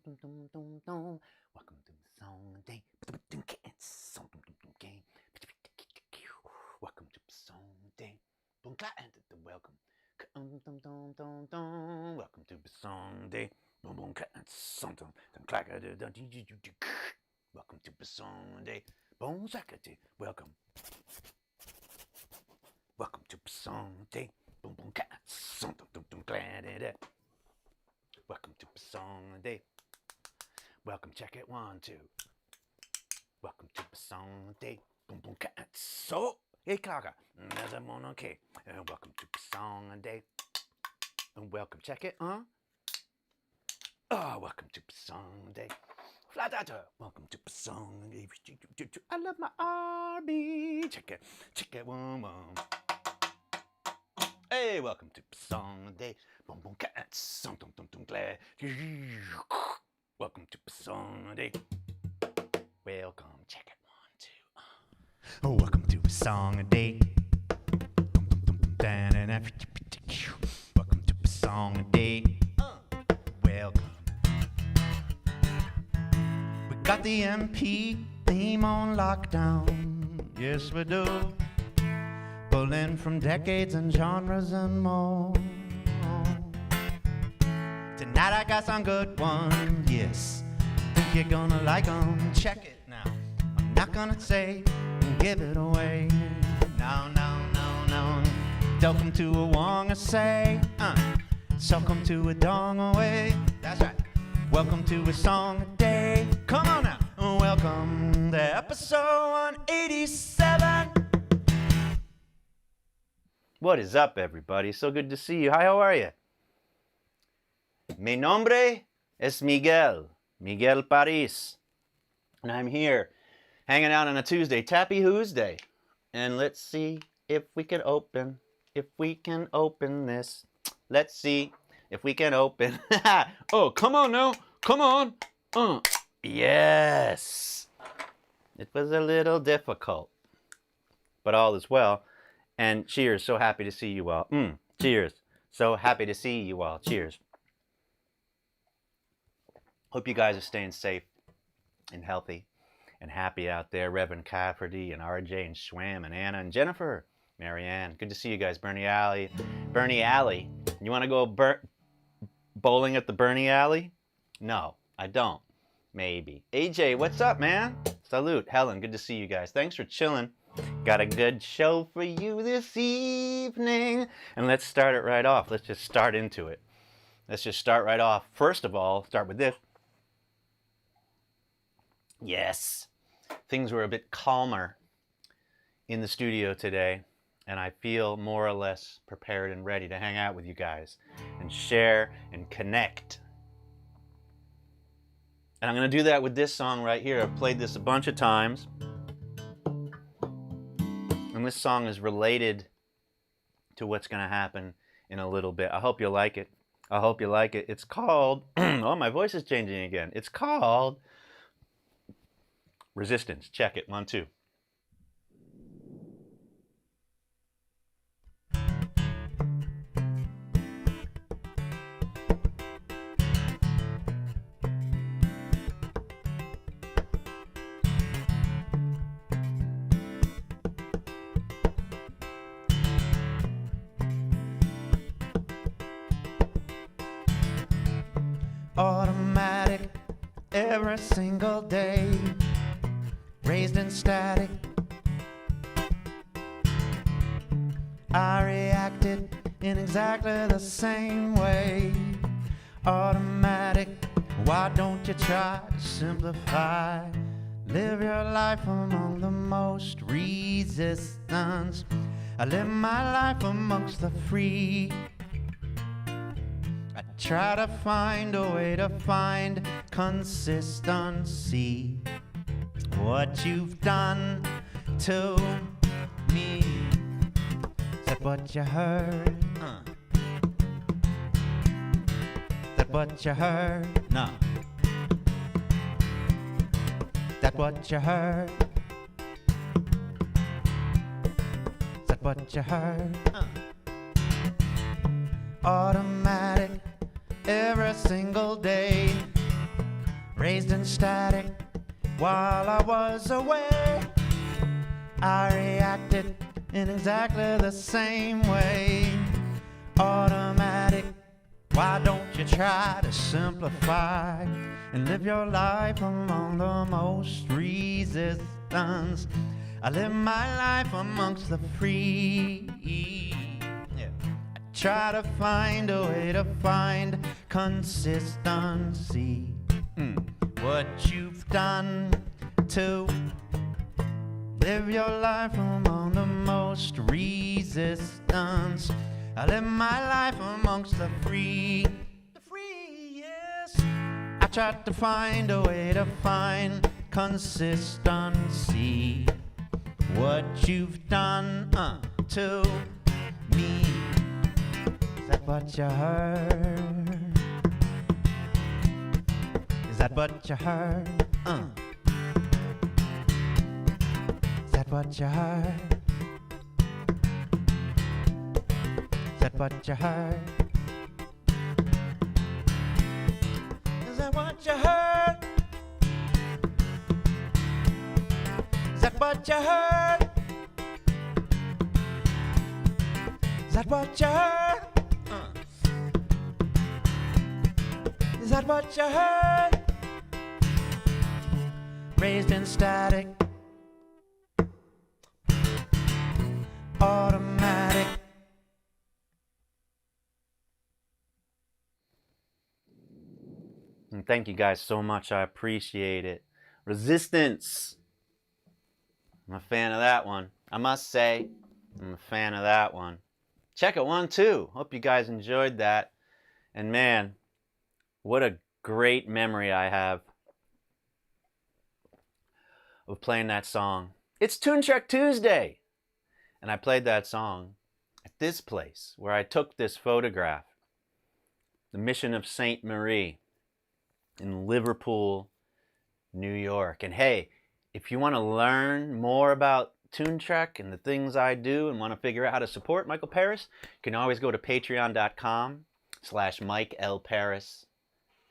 Welcome to the song day. Welcome to the song day. Welcome. Welcome to the song day. Welcome to the song day. Welcome. Welcome to the song day. Welcome to the song day. Welcome, check it 1, 2. Welcome to the song day. So, hey, Clara. Okay. Welcome to the song day. Welcome, check it, huh? Oh, welcome to the song day. Welcome to the song day. I love my RB. Check it, 1, 1. Hey, welcome to the song day. Glad. Welcome to the song day. Welcome, check it 1, 2. Welcome to the song day. Welcome to the song day. Welcome. We got the MP theme on lockdown. Yes, we do. Pulling from decades and genres and more. Tonight I got some good ones, yes. Think you're gonna like them. Check it now. I'm not gonna say and give it away. No. Don't come to a Wong or say, so come to a dong away. That's right. Welcome to a song a day. Come on now. Welcome to episode 187. What is up, everybody? So good to see you. Hi, how are you? Mi nombre es Miguel Paris. And I'm here, hanging out on a Tuesday, Tappy Tuesday. And let's see if we can open this. Let's see if we can open. Oh, come on now. Come on. Yes. It was a little difficult, but all is well. And cheers. So happy to see you all. Cheers. So happy to see you all. Cheers. Hope you guys are staying safe and healthy and happy out there. Reverend Cafferty and RJ and Schwam and Anna and Jennifer, Marianne. Good to see you guys. Bernie Alley. You want to go bowling at the Bernie Alley? No, I don't. Maybe. AJ, what's up, man? Salute. Helen, good to see you guys. Thanks for chilling. Got a good show for you this evening. And let's start it right off. Let's just start into it. Let's just start right off. First of all, start with this. Yes, things were a bit calmer in the studio today, and I feel more or less prepared and ready to hang out with you guys and share and connect. And I'm going to do that with this song right here. I've played this a bunch of times. And this song is related to what's going to happen in a little bit. I hope you like it. It's called, oh, my voice is changing again. It's called Resistance. Check it. 1, 2. Automatic every single day, raised in static. I reacted in exactly the same way. Automatic, why don't you try to simplify? Live your life among the most resistance. I live my life amongst the free. I try to find a way to find consistency. What you've done to me. Is that what you heard? Is that what you heard? No. Is that what you heard? Is that what you heard? Automatic every single day, raised in static while I was away. I reacted in exactly the same way. Automatic, why don't you try to simplify and live your life among the most resistance? I live my life amongst the free. I try to find a way to find consistency. What you've done to live your life among the most resistance. I live my life amongst the free. The free, yes. I tried to find a way to find consistency. What you've done to me. Is that what you heard? Is that what you heard? Is that what you heard? Is that what you heard? Is that what you heard? Is that what you heard? Is that what you heard? Is that what you heard? Raised in static, automatic. And thank you guys so much. I appreciate it. Resistance. I'm a fan of that one. I must say, I'm a fan of that one. Check it 1, 2. Hope you guys enjoyed that. And man, what a great memory I have of playing that song. It's TuneTrek Tuesday. And I played that song at this place where I took this photograph. The Mission of St. Marie in Liverpool, New York. And hey, if you want to learn more about TuneTrek and the things I do and want to figure out how to support Michael Paris, you can always go to patreon.com/MikeLParis.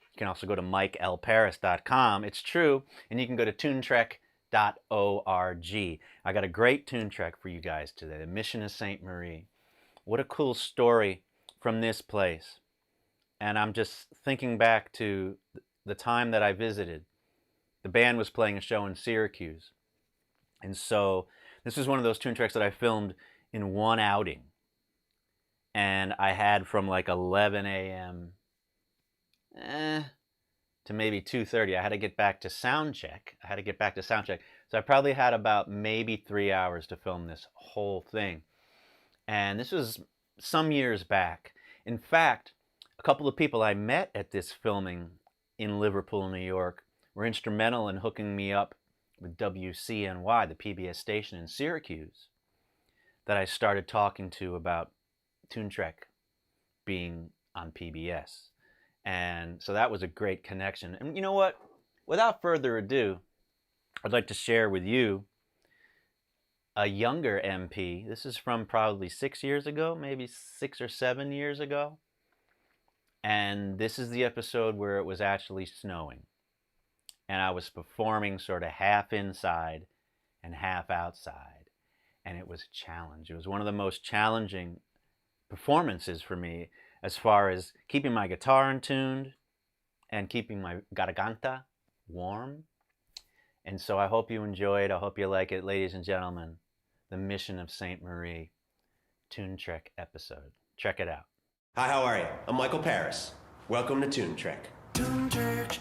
You can also go to MikeLParis.com. It's true. And you can go to TuneTrek.org. I got a great TuneTrek for you guys today. The Mission of St. Marie. What a cool story from this place. And I'm just thinking back to the time that I visited. The band was playing a show in Syracuse. And so this was one of those TuneTreks that I filmed in one outing. And I had from like 11 a.m. To maybe 2:30. I had to get back to sound check. So I probably had about maybe 3 hours to film this whole thing. And this was some years back. In fact, a couple of people I met at this filming in Liverpool, New York, were instrumental in hooking me up with WCNY, the PBS station in Syracuse, that I started talking to about TuneTrek being on PBS. And so that was a great connection. And you know what? Without further ado, I'd like to share with you a younger MP. This is from probably 6 years ago, maybe 6 or 7 years ago. And this is the episode where it was actually snowing. And I was performing sort of half inside and half outside. And it was a challenge. It was one of the most challenging performances for me as far as keeping my guitar in tune and keeping my garganta warm. And so I hope you enjoy it. I hope you like it. Ladies and gentlemen, the Mission of St. Marie TuneTrek episode. Check it out. Hi, how are you? I'm Michael Paris. Welcome to TuneTrek.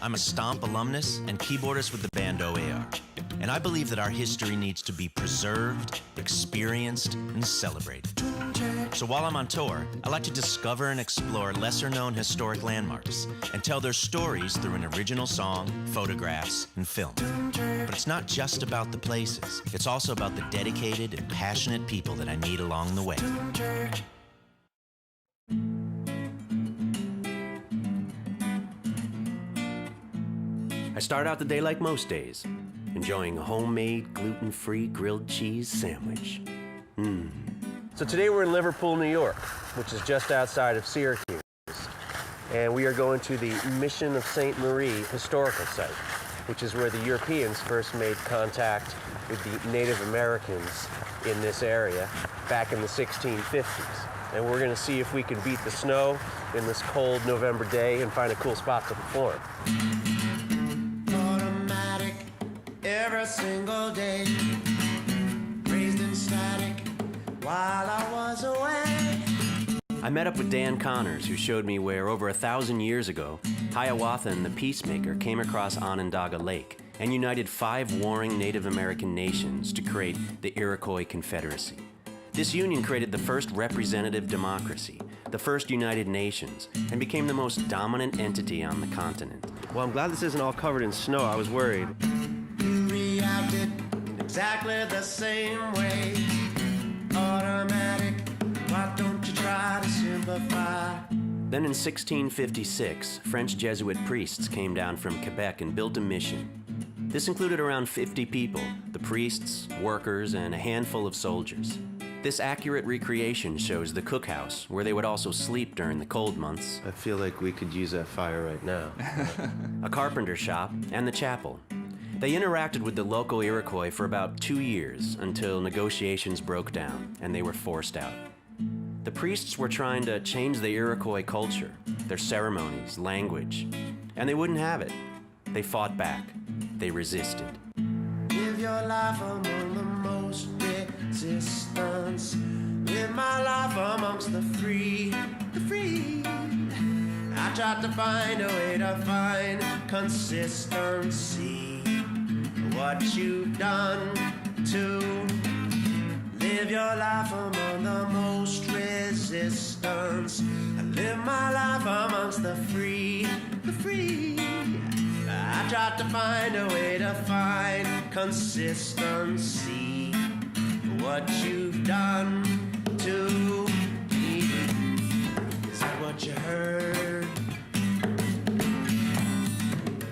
I'm a Stomp alumnus and keyboardist with the band OAR, and I believe that our history needs to be preserved, experienced, and celebrated. So while I'm on tour, I like to discover and explore lesser-known historic landmarks and tell their stories through an original song, photographs, and film. But it's not just about the places. It's also about the dedicated and passionate people that I meet along the way. I start out the day like most days, enjoying a homemade, gluten-free grilled cheese sandwich. So today we're in Liverpool, New York, which is just outside of Syracuse. and we are going to the Mission of St. Marie historical site, which is where the Europeans first made contact with the Native Americans in this area back in the 1650s. And we're going to see if we can beat the snow in this cold November day and find a cool spot to perform. Automatic every single day, raised in static while I was away. I met up with Dan Connors, who showed me where over 1,000 years ago, Hiawatha and the Peacemaker came across Onondaga Lake and united 5 warring Native American nations to create the Iroquois Confederacy. This union created the first representative democracy, the first United Nations, and became the most dominant entity on the continent. Well, I'm glad this isn't all covered in snow. I was worried. You reacted in exactly the same way. Automatic, why don't you try to simplify? Then in 1656, French Jesuit priests came down from Quebec and built a mission. This included around 50 people, the priests, workers, and a handful of soldiers. This accurate recreation shows the cookhouse, where they would also sleep during the cold months, I feel like we could use that fire right now. a carpenter shop, and the chapel. They interacted with the local Iroquois for about 2 years until negotiations broke down and they were forced out. The priests were trying to change the Iroquois culture, their ceremonies, language, and they wouldn't have it. They fought back. They resisted. Live your life among the most resistance. Live my life amongst the free, the free. I tried to find a way to find consistency. What you've done to live your life among the most resistance. I live my life amongst the free, the free. I tried to find a way to find consistency. What you've done to me. Is that what you heard?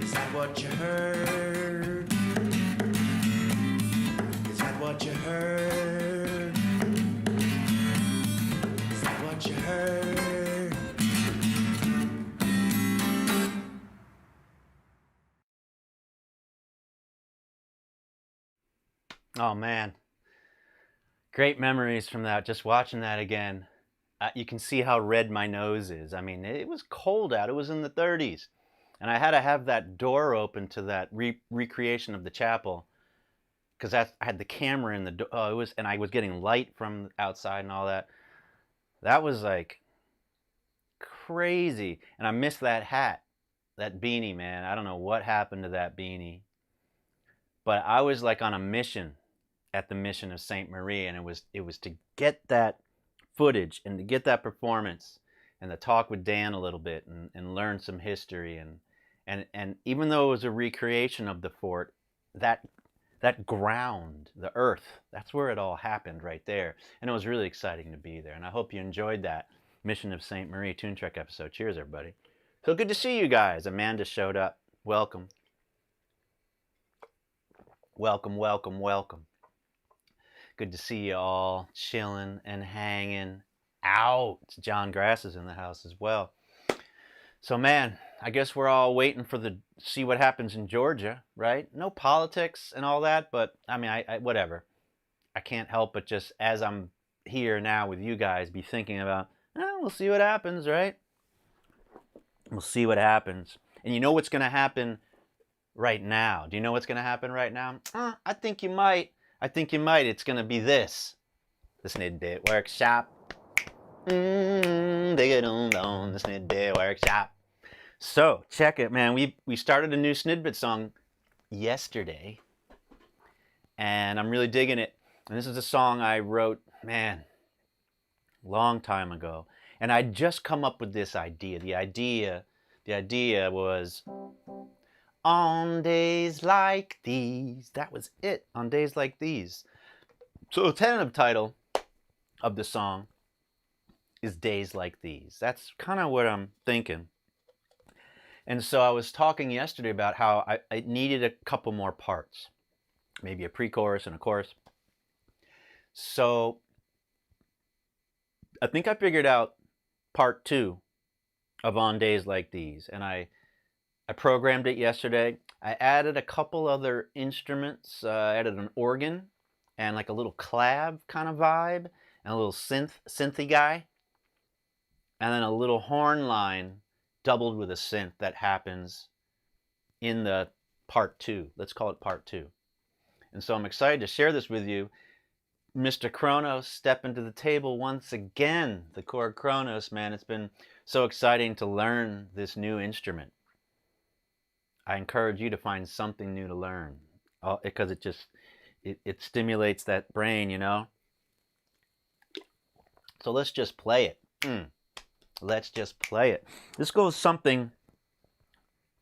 Is that what you heard? Is that what you heard? Is that what you heard? Oh man, great memories from that. Just watching that again, you can see how red my nose is. I mean, it was cold out. It was in the 30s, and I had to have that door open to that recreation of the chapel because I had the camera in the door. Oh, it was, and I was getting light from outside and all that. That was like crazy, and I missed that hat, that beanie, man. I don't know what happened to that beanie, but I was like on a mission at the Mission of St. Marie, and it was to get that footage and to get that performance and to talk with Dan a little bit and learn some history and even though it was a recreation of the fort, that ground, the earth, that's where it all happened right there, and it was really exciting to be there. And I hope you enjoyed that Mission of St. Marie TuneTrek episode. Cheers, everybody. So good to see you guys. Amanda showed up. Welcome. Welcome, welcome, welcome. Good to see you all chilling and hanging out. John Grass is in the house as well. So man, I guess we're all waiting for see what happens in Georgia, right? No politics and all that, but I mean, I whatever. I can't help but just, as I'm here now with you guys, be thinking about, we'll see what happens, right? We'll see what happens. And you know what's going to happen right now? Do you know what's going to happen right now? I think you might. It's going to be this. The Snidbit Workshop. Dig it on the Snidbit Workshop. So, check it, man. We started a new Snidbit song yesterday. And I'm really digging it. And this is a song I wrote, man, long time ago. And I'd just come up with this idea. The idea was, on days like these. That was it. On days like these. So the tentative title of the song is Days Like These. That's kind of what I'm thinking. And so I was talking yesterday about how I needed a couple more parts. Maybe a pre-chorus and a chorus. So I think I figured out part 2 of On Days Like These. And I programmed it yesterday. I added a couple other instruments. I added an organ and like a little clav kind of vibe and a little synthy guy. And then a little horn line doubled with a synth that happens in the part 2. Let's call it part 2. And so I'm excited to share this with you. Mr. Kronos stepping to the table once again. The Korg Kronos, man. It's been so exciting to learn this new instrument. I encourage you to find something new to learn because it stimulates that brain, you know. So let's just play it. Let's just play it. This goes something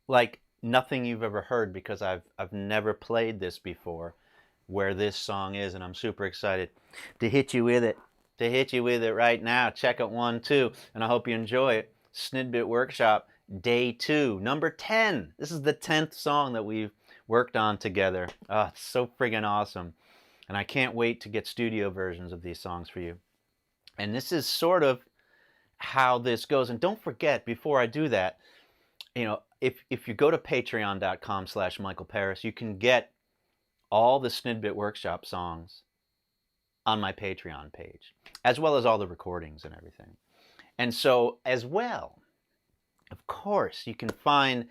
like nothing you've ever heard because I've never played this before, where this song is, and I'm super excited to hit you with it. To hit you with it right now. Check it 1, 2, and I hope you enjoy it. Snidbit Workshop, Day 2, number 10. This is the 10th song that we've worked on together. Oh, it's so friggin' awesome. And I can't wait to get studio versions of these songs for you. And this is sort of how this goes. And don't forget, before I do that, you know, if you go to patreon.com/Michael Paris, you can get all the Snidbit Workshop songs on my Patreon page, as well as all the recordings and everything. And so, as well, of course, you can find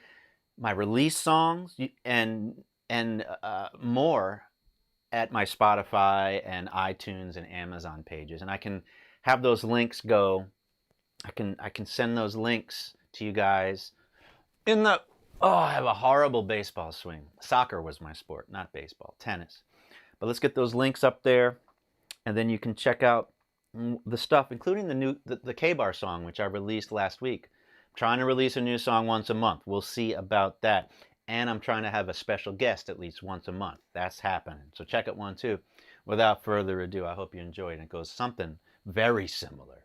my release songs and more at my Spotify and iTunes and Amazon pages. And I can have those links go. I can send those links to you guys in the... Oh, I have a horrible baseball swing. Soccer was my sport, not baseball, tennis. But let's get those links up there, and then you can check out the stuff, including the K-Bar song, which I released last week. I'm trying to release a new song once a month. We'll see about that. And I'm trying to have a special guest at least once a month. That's happening. So check it 1, 2. Without further ado, I hope you enjoy it. And it goes something very similar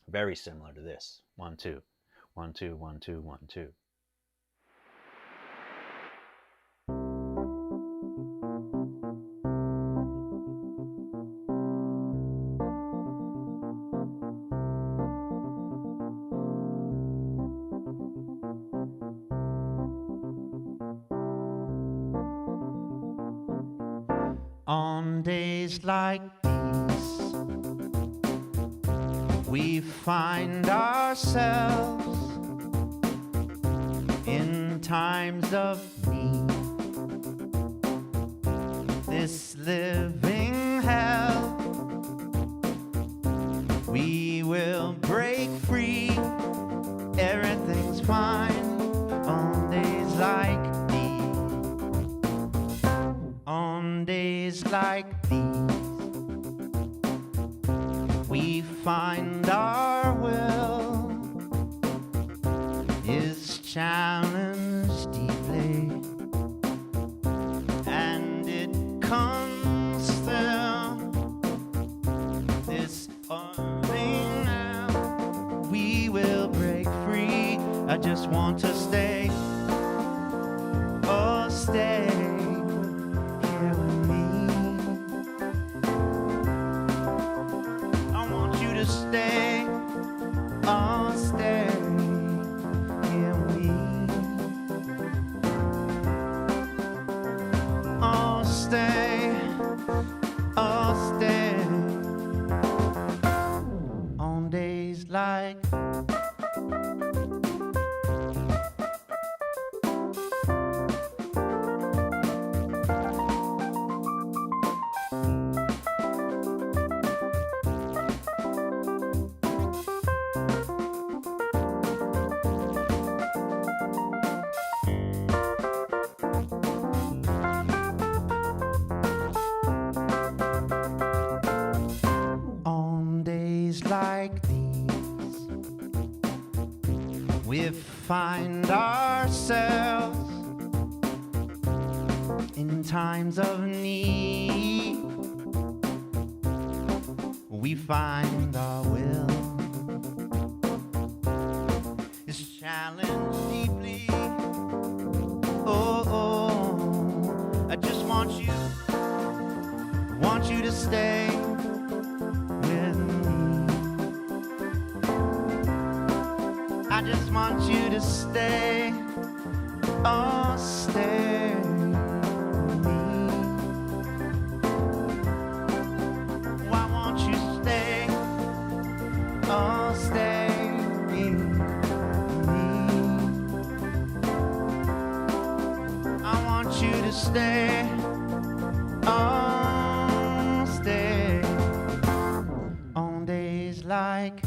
to this. 1, 2, 1, 2, 1, 2, 1, 2. On days like these, we find ourselves in times of need. This living hell, we will break free. Everything's fine on days like on days like these, we find our will is challenged deeply, and it comes through this thing now. We will break free. I just want to stay, oh stay. Stay, oh stay here with me. Oh stay, oh stay. On days like like these, we find ourselves in times of need. We find our will is challenged deeply. Oh, I just want you to stay. I just want you to stay. Oh, stay with me. Why won't you stay? Oh, stay with me. I want you to stay. Oh, stay. On days like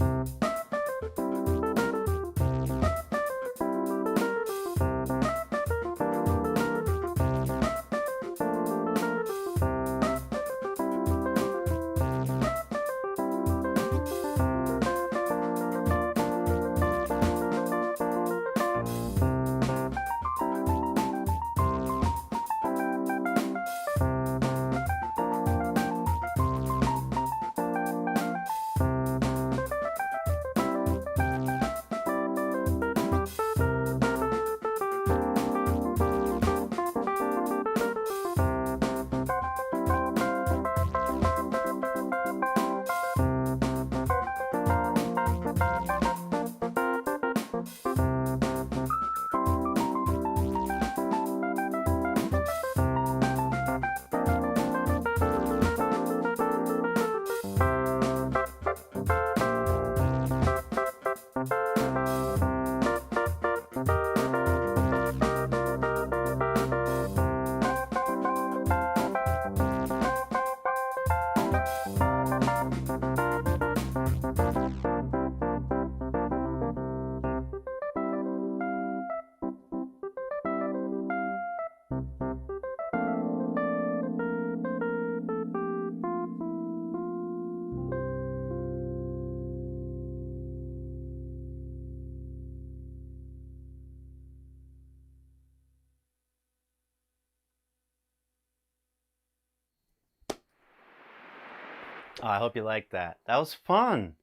Oh, I hope you liked that. That was fun.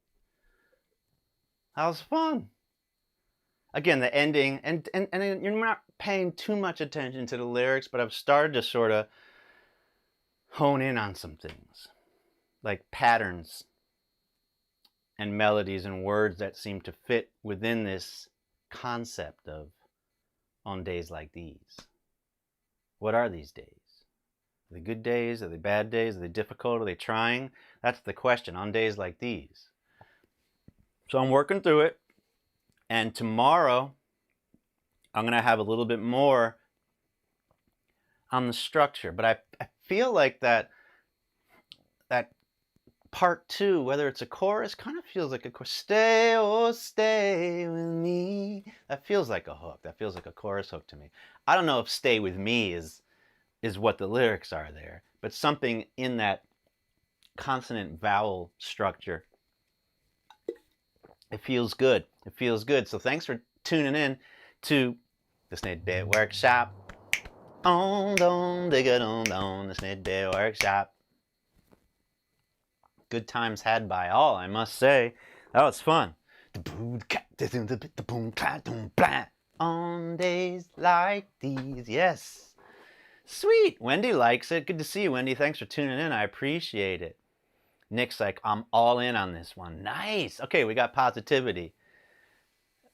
That was fun. Again, the ending, and you're not paying too much attention to the lyrics, but I've started to sort of hone in on some things, like patterns and melodies and words that seem to fit within this concept of on days like these. What are these days? Are they good days? Are they bad days? Are they difficult? Are they trying? That's the question on days like these. So I'm working through it. And tomorrow, I'm going to have a little bit more on the structure. But I feel like that part two, whether it's a chorus, kind of feels like a chorus. Stay, oh, stay with me. That feels like a hook. That feels like a chorus hook to me. I don't know if stay with me is what the lyrics are there, but something in that consonant vowel structure. It feels good. It feels good. So thanks for tuning in to the Snidbit Workshop. Don digga don, the Snidbit Workshop. Good times had by all, I must say. That was fun. On days like these, yes. Sweet. Wendy likes it. Good to see you, Wendy. Thanks for tuning in. I appreciate it. Nick's like, I'm all in on this one. Nice. Okay, we got positivity.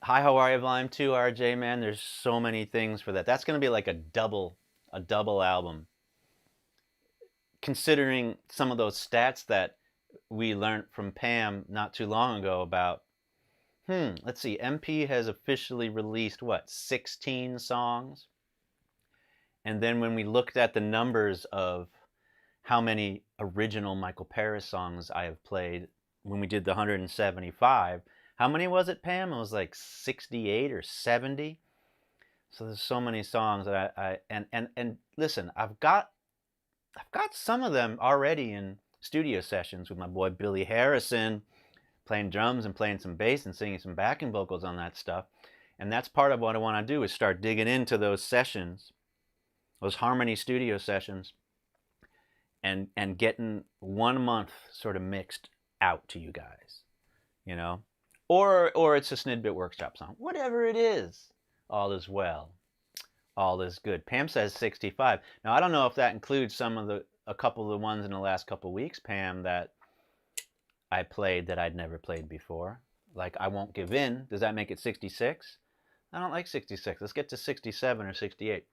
Hi, how are you, Volume 2, RJ, man? There's so many things for that. That's going to be like a double album. Considering some of those stats that we learned from Pam not too long ago about, let's see, MP has officially released, 16 songs? And then when we looked at the numbers of how many original Michael Paris songs I have played when we did the 175, how many was it, Pam? It was like 68 or 70. So there's so many songs that and listen, I've got some of them already in studio sessions with my boy Billy Harrison, playing drums and playing some bass and singing some backing vocals on that stuff. And that's part of what I want to do, is start digging into those sessions, those harmony studio sessions, and getting 1 month sort of mixed out to you guys, you know? Or it's a Snidbit Workshop song. Whatever it is, all is well. All is good. Pam says 65. Now, I don't know if that includes a couple of the ones in the last couple of weeks, Pam, that I played that I'd never played before. like I Won't Give In. Does that make it 66? I don't like 66. Let's get to 67 or 68.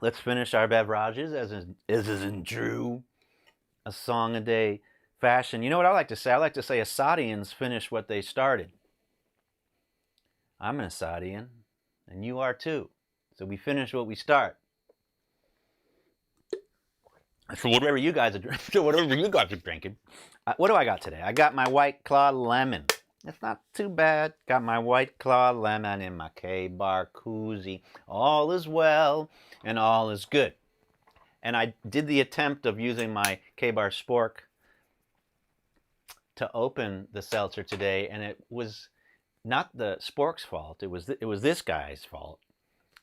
Let's finish our beverages as is in true a song a day fashion. You know what I like to say? I like to say Assadians finish what they started. I'm an Assadian, and you are too. So we finish what we start. So whatever you guys are drinking, what do I got today? I got my White Claw lemon. It's not too bad. Got my White Claw lemon in my K-Bar koozie. All is well and all is good. And I did the attempt of using my K-Bar spork to open the seltzer today, and it was not the spork's fault. It was this guy's fault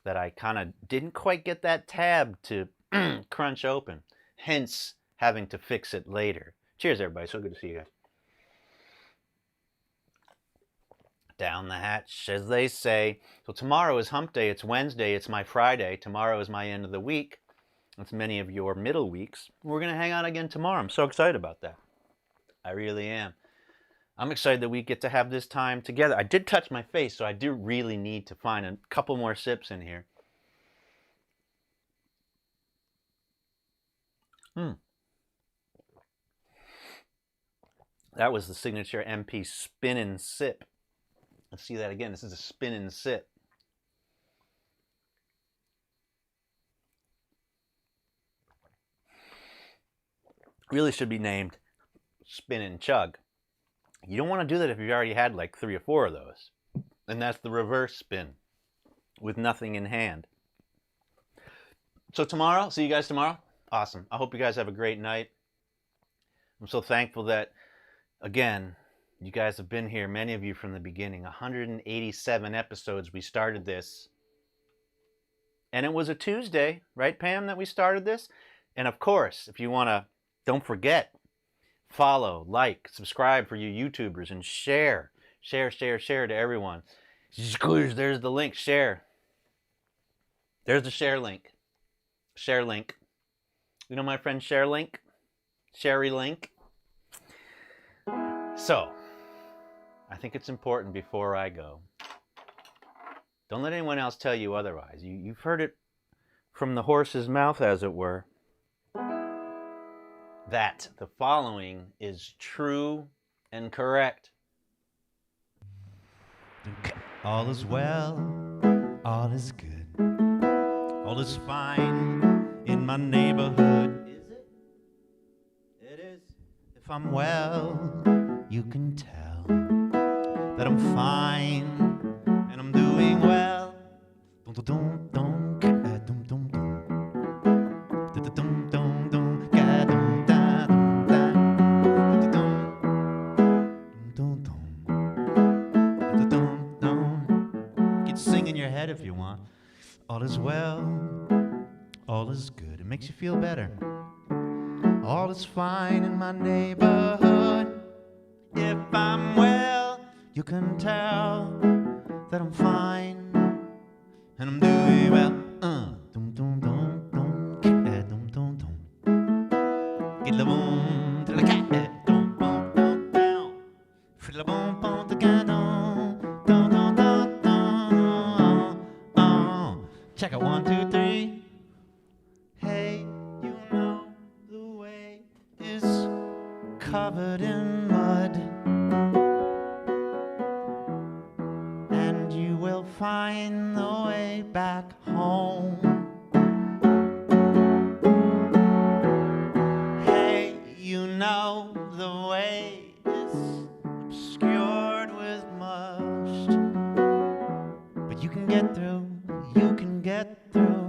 that I kind of didn't quite get that tab to crunch open. Hence, having to fix it later. Cheers, everybody. So good to see you guys. Down the hatch, as they say. So tomorrow is hump day. It's Wednesday. It's my Friday. Tomorrow is my end of the week. It's many of your middle weeks. We're going to hang out again tomorrow. I'm so excited about that. I really am. I'm excited that we get to have this time together. I did touch my face, so I do really need to find a couple more sips in here. That was the signature MP spin and sip. Let's see that again. This is a spin and sip. Really should be named spin and chug. You don't want to do that if you've already had like 3 or 4 of those. And that's the reverse spin with nothing in hand. So tomorrow, see you guys tomorrow. Awesome. I hope you guys have a great night. I'm so thankful that, again, you guys have been here, many of you from the beginning. 187 episodes we started this. And it was a Tuesday, right, Pam, that we started this? And of course, if you want to, don't forget, follow, like, subscribe for you YouTubers, and share. Share to everyone. There's the link. Share. There's the share link. Share link. You know my friend Share Link? Sherry Link? So, I think it's important before I go. Don't let anyone else tell you otherwise. You've heard it from the horse's mouth, as it were, that the following is true and correct. All is well, all is good, all is fine in my neighborhood. Is it? It is. If I'm well, you can tell that I'm fine and I'm doing well. Get sing in your head if you want. All is well, all is good. It makes you feel better. All is fine in my neighborhood. If I'm well, you can tell that I'm fine and I'm doing well. Dum dum dum dum, dum dum dum. Get la boom to the cat. Dum dum dum dum. Fiddle boom boom to the dum dum dum dum dum. Check it 1 2 3. Hey, you know the way is covered in mud, and you will find the way back home. Hey, you know the way is obscured with mush, but you can get through, you can get through.